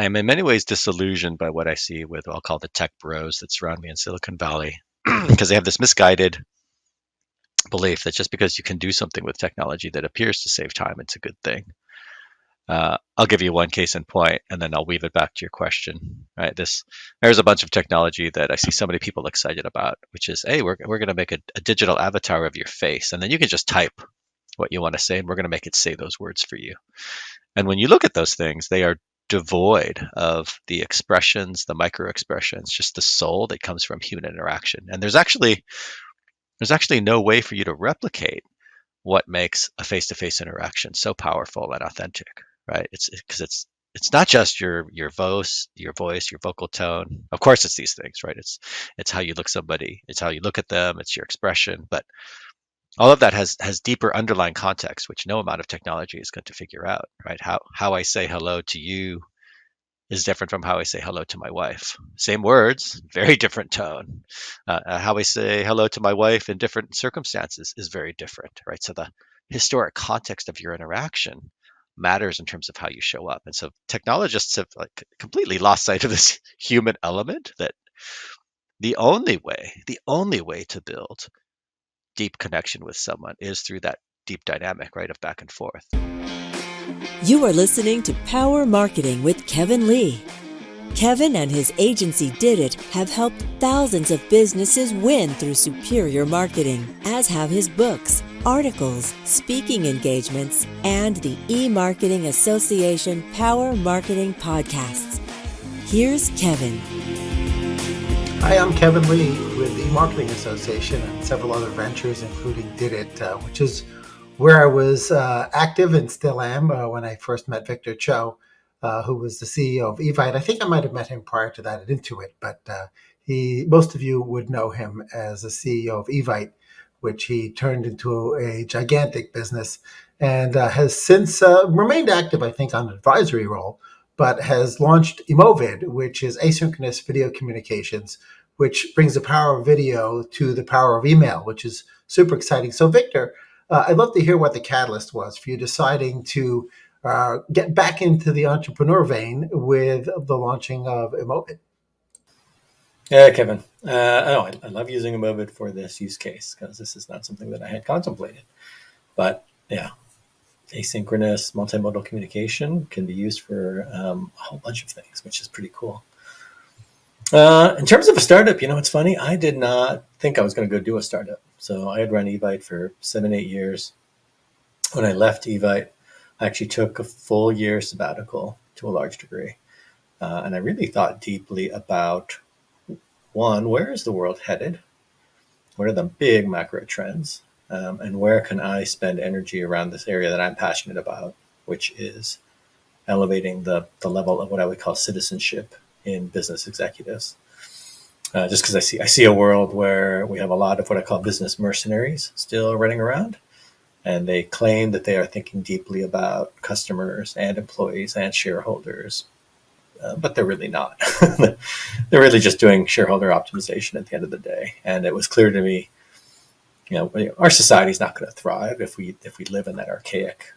I am in many ways disillusioned by what I see with what I'll call the tech bros that surround me in Silicon Valley, because they have this misguided belief that just because you can do something with technology that appears to save time, it's a good thing. I'll give you one case in point, and then I'll weave it back to your question. Right, there's a bunch of technology that I see so many people excited about, which is, hey, we're going to make a digital avatar of your face, and then you can just type what you want to say, and we're going to make it say those words for you. And when you look at those things, they are devoid of the expressions, the micro expressions, just the soul that comes from human interaction. And there's actually no way for you to replicate what makes a face-to-face interaction so powerful and authentic, right? It's because it's not just your voice, your vocal tone. Of course, it's these things, right? It's how you look somebody, it's how you look at them, it's your expression, but all of that has deeper underlying context, which no amount of technology is going to figure out, right? How I say hello to you is different from how I say hello to my wife. Same words, very different tone. How I say hello to my wife in different circumstances is very different, right? So the historic context of your interaction matters in terms of how you show up. And so technologists have like completely lost sight of this human element that the only way to build deep connection with someone is through that deep dynamic, right, of back and forth. You are listening to Power Marketing with Kevin Lee. Kevin and his agency Did It have helped thousands of businesses win through superior marketing, as have his books, articles, speaking engagements, and the E-Marketing Association Power Marketing podcasts. Here's Kevin. Hi, I'm Kevin Lee with the Marketing Association and several other ventures, including Did It, which is where I was active and still am when I first met Victor Cho, who was the CEO of Evite. I think I might have met him prior to that at Intuit, but most of you would know him as the CEO of Evite, which he turned into a gigantic business and has since remained active, I think, on an advisory role, but has launched Emovid, which is asynchronous video communications, which brings the power of video to the power of email, which is super exciting. So, Victor, I'd love to hear what the catalyst was for you deciding to get back into the entrepreneur vein with the launching of Emovid. Yeah, Kevin. I love using Emovid for this use case because this is not something that I had contemplated. But yeah, asynchronous multimodal communication can be used for a whole bunch of things, which is pretty cool. In terms of a startup, it's funny. I did not think I was going to go do a startup. So I had run Evite for 7-8 years. When I left Evite, I actually took a full year sabbatical to a large degree. And I really thought deeply about, one, where is the world headed? What are the big macro trends? And where can I spend energy around this area that I'm passionate about, which is elevating the level of what I would call citizenship in business executives. Just because I see a world where we have a lot of what I call business mercenaries still running around, and they claim that they are thinking deeply about customers and employees and shareholders, but they're really not. They're really just doing shareholder optimization at the end of the day. And it was clear to me, our society is not going to thrive if we live in that archaic,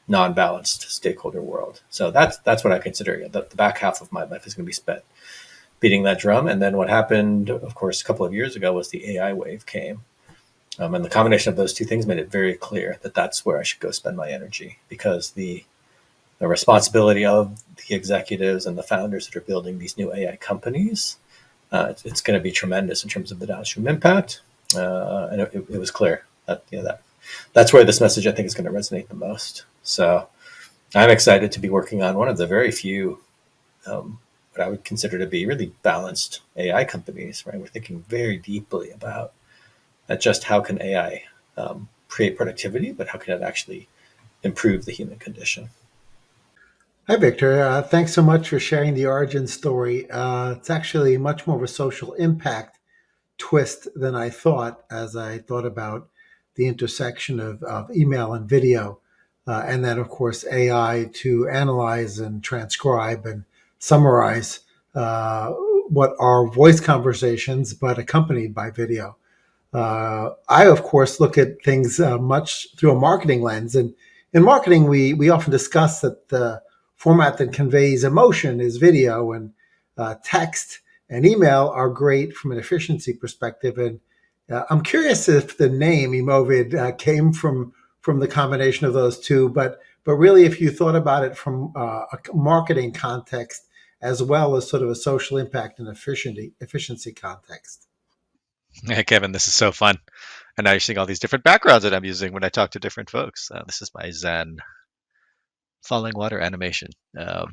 non-balanced stakeholder world. So that's what I consider the back half of my life is going to be spent beating that drum. And then what happened, of course, a couple of years ago was the AI wave came. And the combination of those two things made it very clear that that's where I should go spend my energy, because the responsibility of the executives and the founders that are building these new AI companies, it's going to be tremendous in terms of the downstream impact. And it was clear that that's where this message I think is going to resonate the most. So I'm excited to be working on one of the very few what I would consider to be really balanced AI companies, right? We're thinking very deeply about not just how can AI create productivity, but how can it actually improve the human condition. Hi, Victor. Thanks so much for sharing the origin story. It's actually much more of a social impact twist than I thought as I thought about the intersection of email and video, and then, of course, AI to analyze and transcribe and summarize what are voice conversations, but accompanied by video. I, of course, look at things much through a marketing lens. And in marketing, we often discuss that the format that conveys emotion is video, and text and email are great from an efficiency perspective. And I'm curious if the name Emovid came from the combination of those two, but really, if you thought about it from a marketing context as well as sort of a social impact and efficiency context. Yeah, Kevin, this is so fun. And now you're seeing all these different backgrounds that I'm using when I talk to different folks. This is my Zen falling water animation. So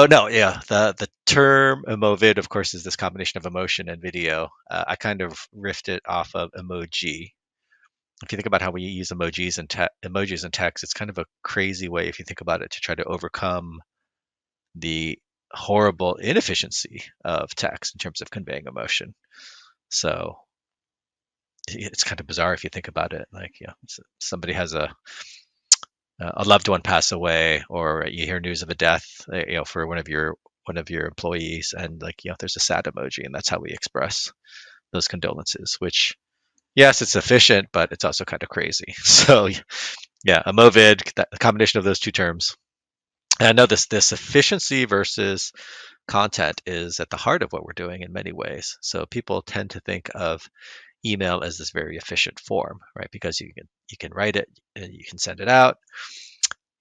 no, yeah, the term emovid, of course, is this combination of emotion and video. I kind of riffed it off of emoji. If you think about how we use emojis and text, it's kind of a crazy way, if you think about it, to try to overcome the horrible inefficiency of text in terms of conveying emotion. So it's kind of bizarre if you think about it. Like, somebody has a loved one pass away, or you hear news of a death, for one of your employees, and like, there's a sad emoji, and that's how we express those condolences. Which, yes, it's efficient, but it's also kind of crazy. So, yeah, Emovid, that the combination of those two terms. And I know this efficiency versus content is at the heart of what we're doing in many ways. So people tend to think of email as this very efficient form, right? Because you can write it and you can send it out.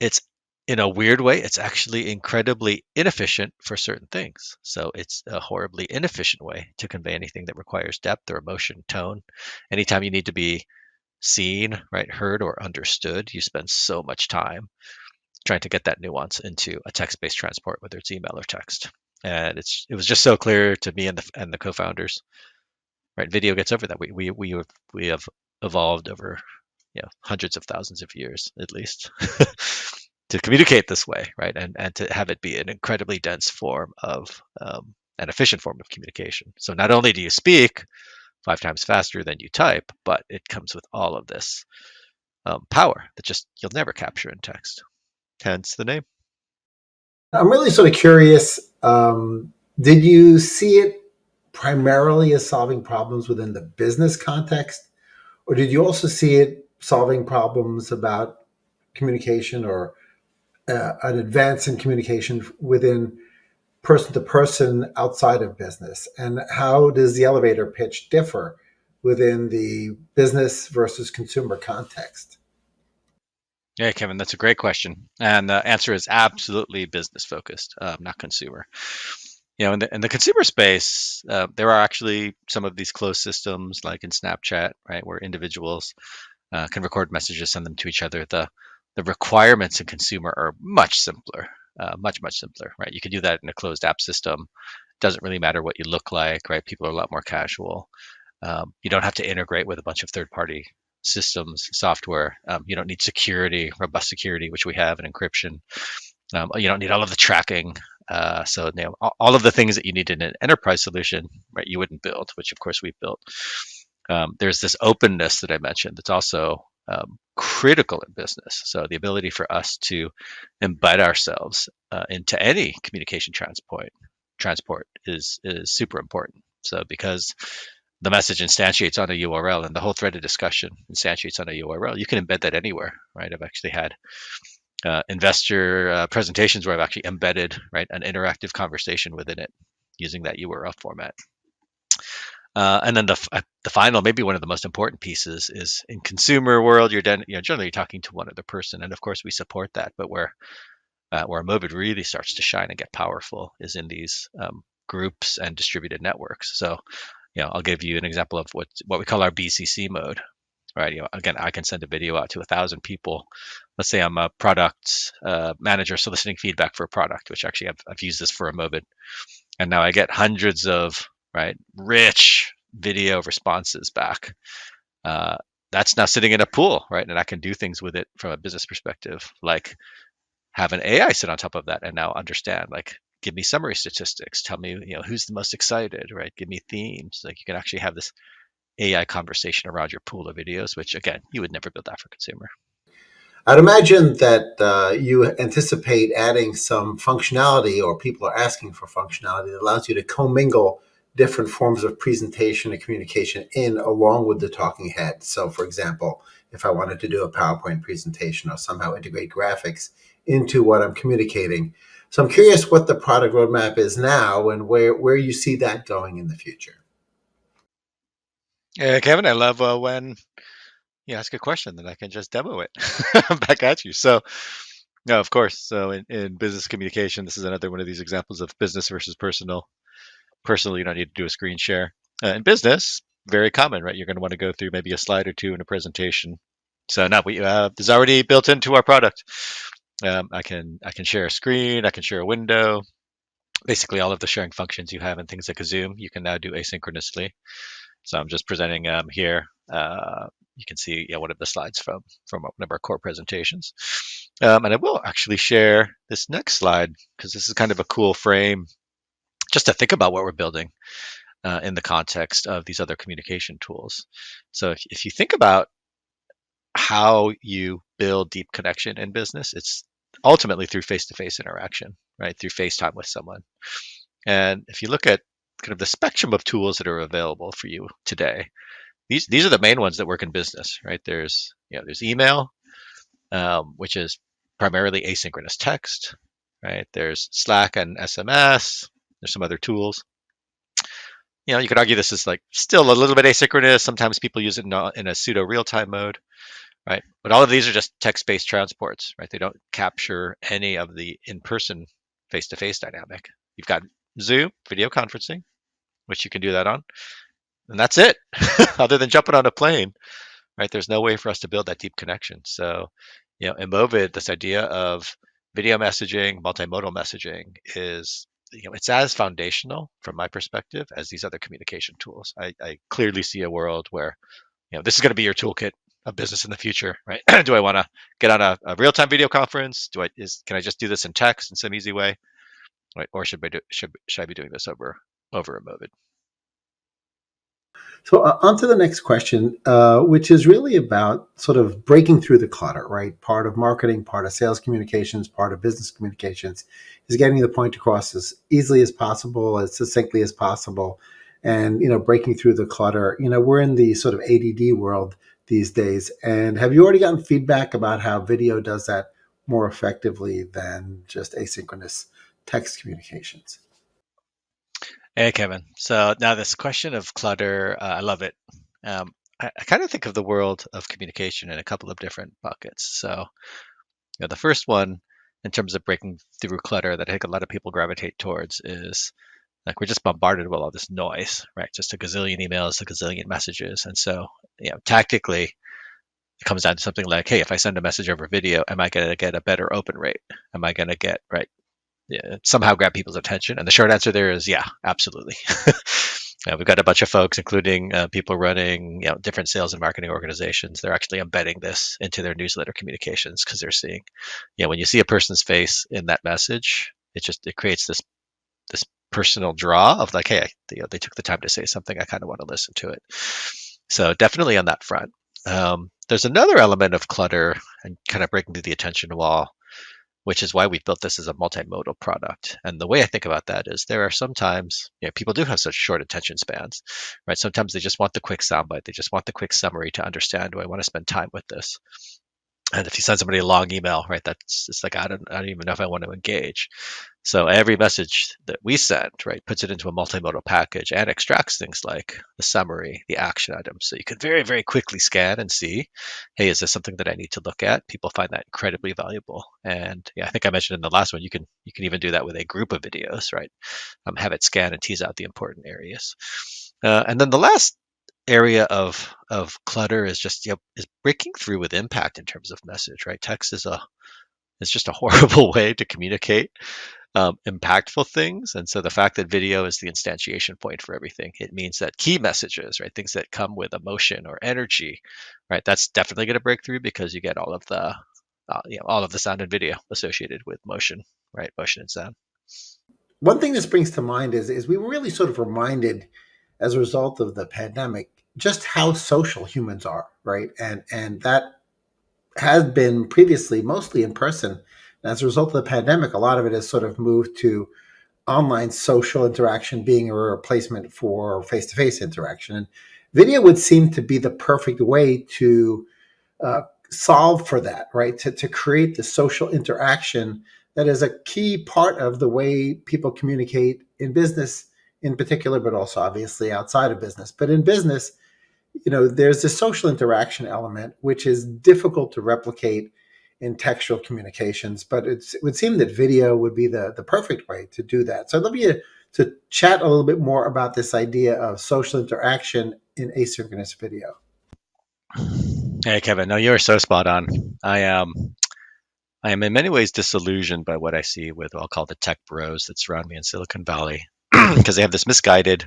It's, in a weird way, it's actually incredibly inefficient for certain things. So it's a horribly inefficient way to convey anything that requires depth or emotion, tone. Anytime you need to be seen, right, heard, or understood, you spend so much time trying to get that nuance into a text-based transport, whether it's email or text. And it was just so clear to me and the co-founders, right? Video gets over that. We have evolved over, hundreds of thousands of years at least, to communicate this way, right? And to have it be an incredibly dense form of an efficient form of communication. So not only do you speak 5 times faster than you type, but it comes with all of this power that just you'll never capture in text. Hence the name. I'm really sort of curious. Did you see it primarily as solving problems within the business context, or did you also see it solving problems about communication or an advance in communication within person to person outside of business? And how does the elevator pitch differ within the business versus consumer context? Yeah, Kevin, that's a great question, and the answer is absolutely business focused, not consumer. In the consumer space, there are actually some of these closed systems, like in Snapchat, right, where individuals can record messages, send them to each other. The requirements in consumer are much simpler, much simpler, right? You can do that in a closed app system. Doesn't really matter what you look like, right? People are a lot more casual. You don't have to integrate with a bunch of third-party systems, software. You don't need security, robust security, which we have, and encryption. You don't need all of the tracking. So all of the things that you need in an enterprise solution, right? You wouldn't build, which of course we've built. There's this openness that I mentioned that's also critical in business. So the ability for us to embed ourselves into any communication transport is super important. So because the message instantiates on a URL, and the whole threaded discussion instantiates on a URL, you can embed that anywhere, right? I've actually had investor presentations where I've actually embedded, right, an interactive conversation within it using that URL format. And then the final, maybe one of the most important pieces, is in consumer world, you're generally talking to one other person, and of course we support that. But where Emovid really starts to shine and get powerful is in these groups and distributed networks. So, I'll give you an example of what we call our BCC mode, right? Again, I can send a video out to 1,000 people. Let's say I'm a product manager soliciting feedback for a product, which actually I've used this for Emovid, and now I get hundreds of, right, rich video responses back. That's now sitting in a pool, right? And I can do things with it from a business perspective, like have an AI sit on top of that and now understand, like, give me summary statistics, tell me, who's the most excited, right? Give me themes. Like, you can actually have this AI conversation around your pool of videos, which again, you would never build that for consumer. I'd imagine that you anticipate adding some functionality, or people are asking for functionality that allows you to commingle different forms of presentation and communication in along with the talking head. So, for example, if I wanted to do a PowerPoint presentation or somehow integrate graphics into what I'm communicating. So I'm curious what the product roadmap is now and where you see that going in the future. Yeah, Kevin, I love when you ask a question, then I can just demo it back at you. So, no, of course. So, in business communication, this is another one of these examples of business versus personal. Personal, you don't need to do a screen share. In business, very common, right? You're going to want to go through maybe a slide or two in a presentation. So now we this is already built into our product. I can share a screen, I can share a window. Basically, all of the sharing functions you have in things like a Zoom, you can now do asynchronously. So I'm just presenting here. You can see one of the slides from one of our core presentations. And I will actually share this next slide because this is kind of a cool frame just to think about what we're building in the context of these other communication tools. So if you think about how you build deep connection in business, it's ultimately through face-to-face interaction, right? Through FaceTime with someone. And if you look at kind of the spectrum of tools that are available for you today, these are the main ones that work in business, right? There's email, which is primarily asynchronous text, right? There's Slack and SMS. There's some other tools. You could argue this is like still a little bit asynchronous. Sometimes people use it in a pseudo real-time mode, right? But all of these are just text-based transports, right? They don't capture any of the in-person face-to-face dynamic. You've got Zoom video conferencing, which you can do that on, and that's it. Other than jumping on a plane, right? There's no way for us to build that deep connection. So, Emovid, this idea of video messaging, multimodal messaging is, it's as foundational from my perspective as these other communication tools. I clearly see a world where, this is going to be your toolkit of business in the future, right? Do I want to get on a real-time video conference? Can I just do this in text in some easy way, right? Or should I be doing this over Emovid? So on to the next question, which is really about sort of breaking through the clutter, right? Part of marketing, part of sales communications, part of business communications is getting the point across as easily as possible, as succinctly as possible, and breaking through the clutter. We're in the sort of ADD world these days, and have you already gotten feedback about how video does that more effectively than just asynchronous text communications? Hey, Kevin. So now this question of clutter, I love it. I kind of think of the world of communication in a couple of different buckets. So, the first one, in terms of breaking through clutter, that I think a lot of people gravitate towards is like we're just bombarded with all this noise, right? Just a gazillion emails, a gazillion messages, and so tactically, it comes down to something like, hey, if I send a message over video, am I going to get a better open rate? Am I going to get right? Somehow grab people's attention? And the short answer there is yeah, absolutely. We've got a bunch of folks, including people running different sales and marketing organizations. They're actually embedding this into their newsletter communications because they're seeing, when you see a person's face in that message, it creates this personal draw of like, hey, they took the time to say something. I kind of want to listen to it. So definitely on that front. There's another element of clutter and kind of breaking through the attention wall, which is why we built this as a multimodal product. And the way I think about that is there are sometimes, people do have such short attention spans, right? Sometimes they just want the quick soundbite. They just want the quick summary to understand, do I want to spend time with this? And if you send somebody a long email, right, it's like, I don't even know if I want to engage. So every message that we send, right, puts it into a multimodal package and extracts things like the summary, the action items. So you can very, very quickly scan and see, hey, is this something that I need to look at? People find that incredibly valuable. And I think I mentioned in the last one, you can even do that with a group of videos, right? Have it scan and tease out the important areas. And then the last area of clutter is just is breaking through with impact in terms of message, right? Text is just a horrible way to communicate impactful things. And so the fact that video is the instantiation point for everything, it means that key messages, right, things that come with emotion or energy, right, that's definitely going to break through because you get all of the sound and video associated with motion, right, motion and sound. One thing this brings to mind is we were really sort of reminded as a result of the pandemic just how social humans are, right? And that has been previously mostly in person. And as a result of the pandemic, a lot of it has sort of moved to online social interaction being a replacement for face-to-face interaction. And video would seem to be the perfect way to solve for that, right? To create the social interaction that is a key part of the way people communicate in business in particular, but also obviously outside of business. But in business, there's this social interaction element, which is difficult to replicate in textual communications, but it would seem that video would be the perfect way to do that. So I'd love you to chat a little bit more about this idea of social interaction in asynchronous video. Hey, Kevin. No, you are so spot on. I am in many ways disillusioned by what I see with what I'll call the tech bros that surround me in Silicon Valley, because they have this misguided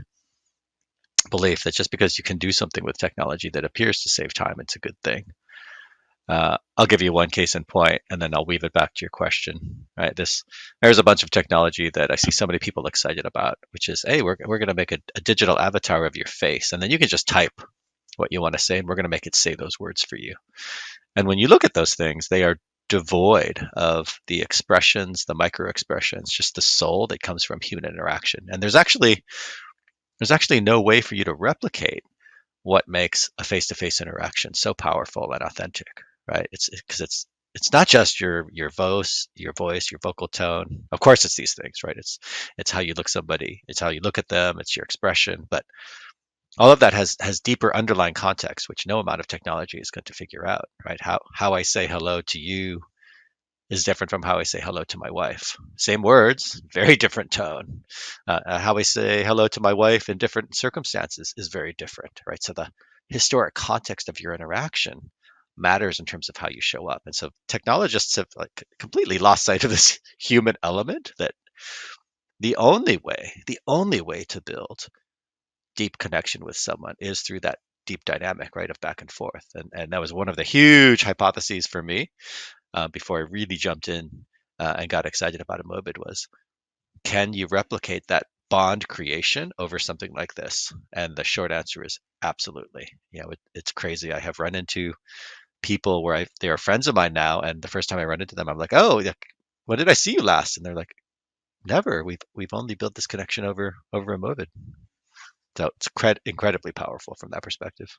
belief that just because you can do something with technology that appears to save time, it's a good thing. I'll give you one case in point, and then I'll weave it back to your question. Right, there's a bunch of technology that I see so many people excited about, which is, hey, we're going to make a digital avatar of your face, and then you can just type what you want to say, and we're going to make it say those words for you. And when you look at those things, they are devoid of the expressions, the micro expressions, just the soul that comes from human interaction. And there's actually no way for you to replicate what makes a face-to-face interaction so powerful and authentic, right? It's because it's not just your vocal tone. Of course, it's these things, right? It's how you look somebody, it's how you look at them, it's your expression, but all of that has deeper underlying context, which no amount of technology is going to figure out, right? How I say hello to you is different from how I say hello to my wife. Same words, very different tone. How I say hello to my wife in different circumstances is very different, right? So the historic context of your interaction matters in terms of how you show up. And so technologists have like completely lost sight of this human element that the only way to build deep connection with someone is through that deep dynamic, right, of back and forth. And that was one of the huge hypotheses for me before I really jumped in and got excited about Emovid was, can you replicate that bond creation over something like this? And the short answer is absolutely. It's crazy. I have run into people where they are friends of mine now, and the first time I run into them, I'm like, oh, when did I see you last? And they're like, never. We've only built this connection over Emovid. So it's incredibly powerful from that perspective.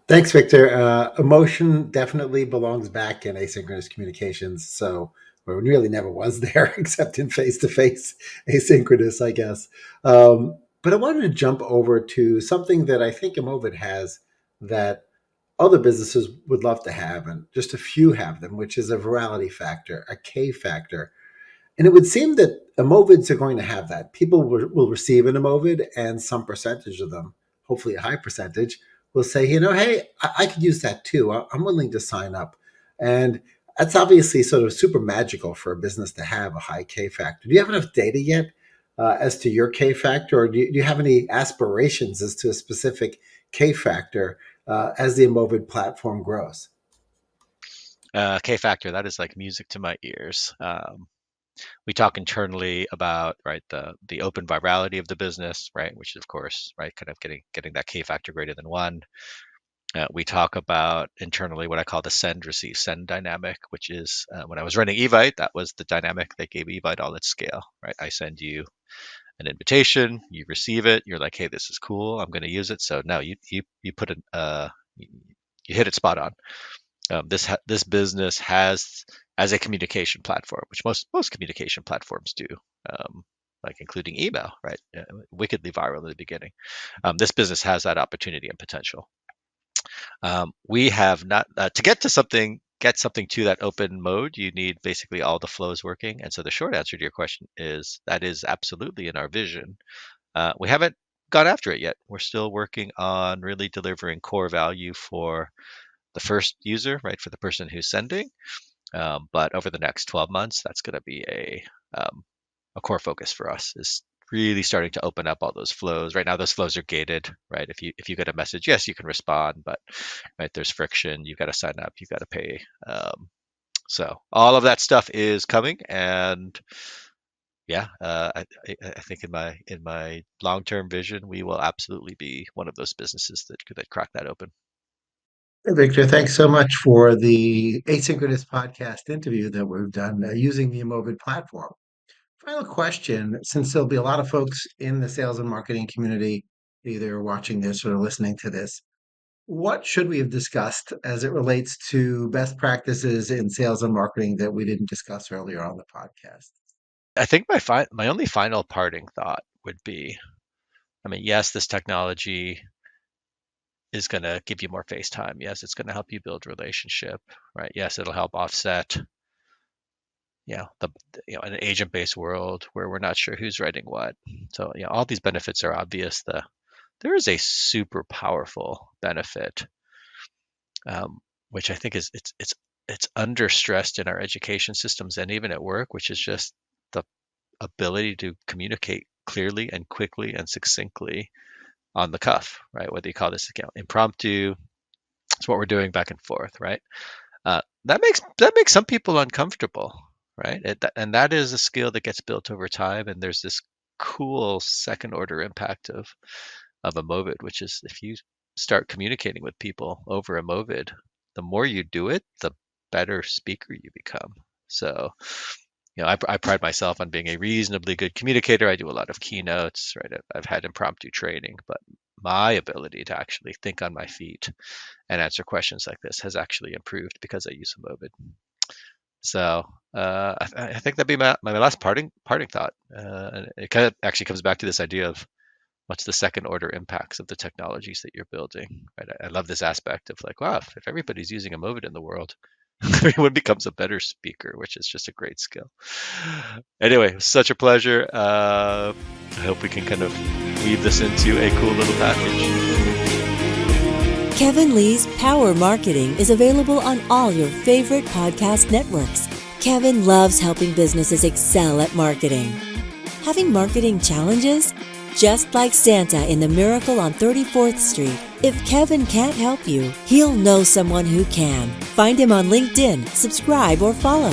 Thanks, Victor. Emotion definitely belongs back in asynchronous communications. So, well, it really never was there except in face to face asynchronous, I guess. But I wanted to jump over to something that I think Emovid has that other businesses would love to have, and just a few have them, which is a virality factor, a K factor. And it would seem that Emovids are going to have that. People will receive an Emovid, and some percentage of them, hopefully a high percentage, will say, hey, I could use that too. I'm willing to sign up. And that's obviously sort of super magical for a business to have a high K factor. Do you have enough data yet as to your K factor, or do you have any aspirations as to a specific K factor as the Emovid platform grows? K factor, that is like music to my ears. We talk internally about, right, the open virality of the business, right, which is of course, right, kind of getting that K factor greater than one. We talk about internally what I call the send receive send dynamic, which is when I was running Evite, that was the dynamic that gave Evite all its scale, right? I send you an invitation, you receive it, you're like, hey, this is cool, I'm going to use it. So now you put you hit it spot on. This business has, as a communication platform, which most communication platforms do, like including email, right? Wickedly viral in the beginning. This business has that opportunity and potential. We have not to get something to that open mode. You need basically all the flows working. And so the short answer to your question is that is absolutely in our vision. We haven't gone after it yet. We're still working on really delivering core value for the first user, right, for the person who's sending. But over the next 12 months, that's going to be a core focus for us, is really starting to open up all those flows. Right now, those flows are gated, right? If you get a message, yes, you can respond, but right, there's friction. You've got to sign up. You've got to pay. So all of that stuff is coming, and yeah, I think in my long-term vision, we will absolutely be one of those businesses that crack that open. Hey, Victor, thanks so much for the asynchronous podcast interview that we've done using the Emovid platform. Final question, since there'll be a lot of folks in the sales and marketing community either watching this or listening to this, what should we have discussed as it relates to best practices in sales and marketing that we didn't discuss earlier on the podcast? I think my only final parting thought would be, I mean, yes, this technology is going to give you more face time. Yes, it's going to help you build relationship, right? Yes, it'll help offset, the an agent-based world where we're not sure who's writing what. So, all these benefits are obvious. There is a super powerful benefit, which I think is it's under stressed in our education systems and even at work, which is just the ability to communicate clearly and quickly and succinctly on the cuff, right? Whether you call this impromptu, it's what we're doing back and forth, right? That makes some people uncomfortable, right? And that is a skill that gets built over time. And there's this cool second order impact of Emovid, which is if you start communicating with people over Emovid, the more you do it, the better speaker you become. So, I pride myself on being a reasonably good communicator. I do a lot of keynotes, right? I've had impromptu training, but my ability to actually think on my feet and answer questions like this has actually improved because I use Emovid. So I think that'd be my last parting thought. And it kind of actually comes back to this idea of what's the second order impacts of the technologies that you're building, right? I love this aspect of like, wow, if everybody's using Emovid in the world, everyone becomes a better speaker, which is just a great skill. Anyway, it was such a pleasure. I hope we can kind of weave this into a cool little package. Kevin Lee's Power Marketing is available on all your favorite podcast networks. Kevin loves helping businesses excel at marketing. Having marketing challenges? Just like Santa in The Miracle on 34th Street, if Kevin can't help you, he'll know someone who can. Find him on LinkedIn, subscribe, or follow.